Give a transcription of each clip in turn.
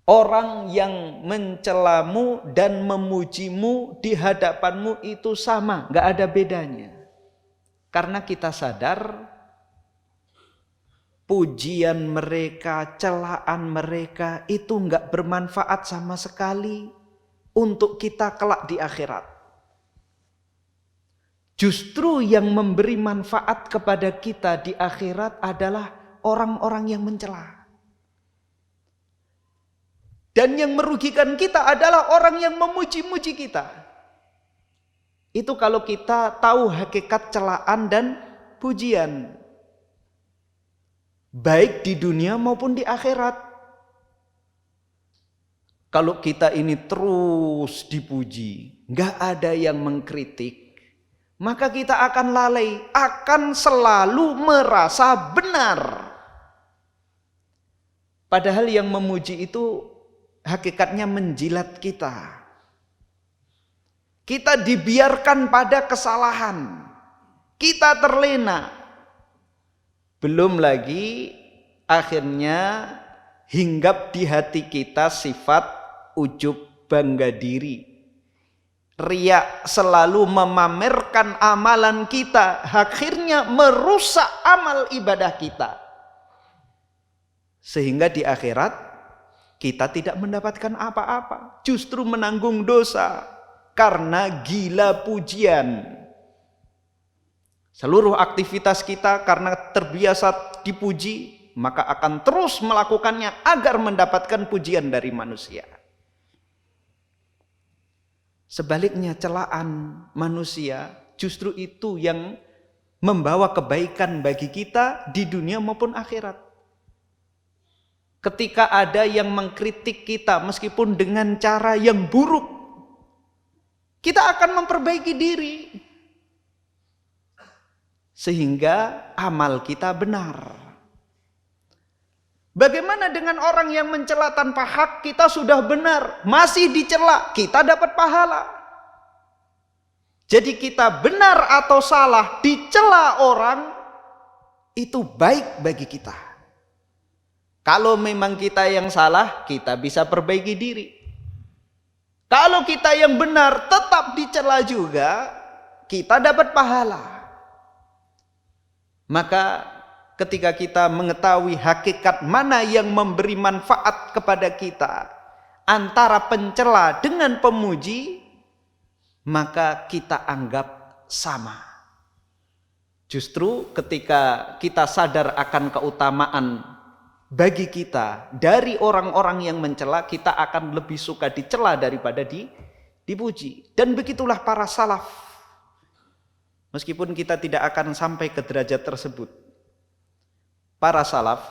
Orang yang mencelamu dan memujimu di hadapanmu itu sama, nggak ada bedanya. Karena kita sadar pujian mereka, celaan mereka itu nggak bermanfaat sama sekali untuk kita kelak di akhirat. Justru yang memberi manfaat kepada kita di akhirat adalah orang-orang yang mencela. Dan yang merugikan kita adalah orang yang memuji-muji kita. Itu kalau kita tahu hakikat celaan dan pujian. Baik di dunia maupun di akhirat. Kalau kita ini terus dipuji, nggak ada yang mengkritik, maka kita akan lalai, akan selalu merasa benar. Padahal yang memuji itu hakikatnya menjilat kita. Kita dibiarkan pada kesalahan. Kita terlena. Belum lagi akhirnya hinggap di hati kita sifat ujub bangga diri. Riya selalu memamerkan amalan kita, akhirnya merusak amal ibadah kita. Sehingga di akhirat kita tidak mendapatkan apa-apa, justru menanggung dosa karena gila pujian. Seluruh aktivitas kita karena terbiasa dipuji, maka akan terus melakukannya agar mendapatkan pujian dari manusia. Sebaliknya celaan manusia justru itu yang membawa kebaikan bagi kita di dunia maupun akhirat. Ketika ada yang mengkritik kita meskipun dengan cara yang buruk, kita akan memperbaiki diri sehingga amal kita benar. Bagaimana dengan orang yang mencela tanpa hak? Kita sudah benar, masih dicela, kita dapat pahala. Jadi kita benar atau salah dicela orang, itu baik bagi kita. Kalau memang kita yang salah, kita bisa perbaiki diri. Kalau kita yang benar tetap dicela juga, kita dapat pahala. Maka ketika kita mengetahui hakikat mana yang memberi manfaat kepada kita antara pencela dengan pemuji, maka kita anggap sama. Justru ketika kita sadar akan keutamaan bagi kita dari orang-orang yang mencela, kita akan lebih suka dicela daripada dipuji. Dan begitulah para salaf. Meskipun kita tidak akan sampai ke derajat tersebut. Para salaf,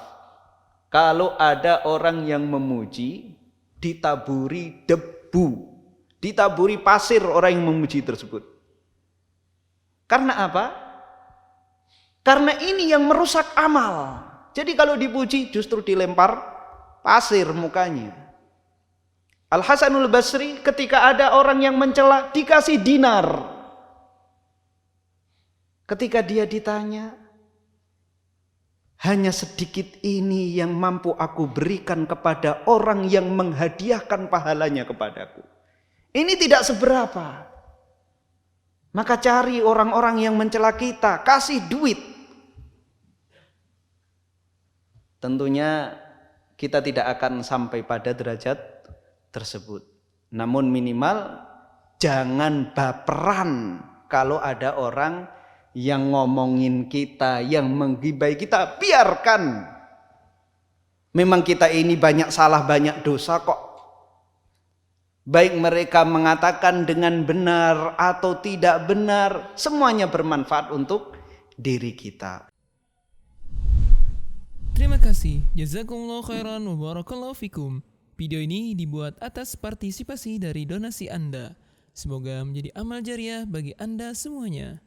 kalau ada orang yang memuji, ditaburi debu, ditaburi pasir orang yang memuji tersebut. Karena apa? Karena ini yang merusak amal. Jadi kalau dipuji justru dilempar pasir mukanya. Al-Hasanul Basri ketika ada orang yang mencela dikasih dinar. Ketika dia ditanya, hanya sedikit ini yang mampu aku berikan kepada orang yang menghadiahkan pahalanya kepadaku. Ini tidak seberapa. Maka cari orang-orang yang mencela kita, kasih duit. Tentunya kita tidak akan sampai pada derajat tersebut. Namun minimal jangan baperan kalau ada orang yang ngomongin kita, yang menggibai kita, biarkan. Memang kita ini banyak salah, banyak dosa kok. Baik mereka mengatakan dengan benar atau tidak benar, semuanya bermanfaat untuk diri kita. Terima kasih. Jazakumullah khairan wa barakallahu fikum. Video ini dibuat atas partisipasi dari donasi Anda. Semoga menjadi amal jariah bagi Anda semuanya.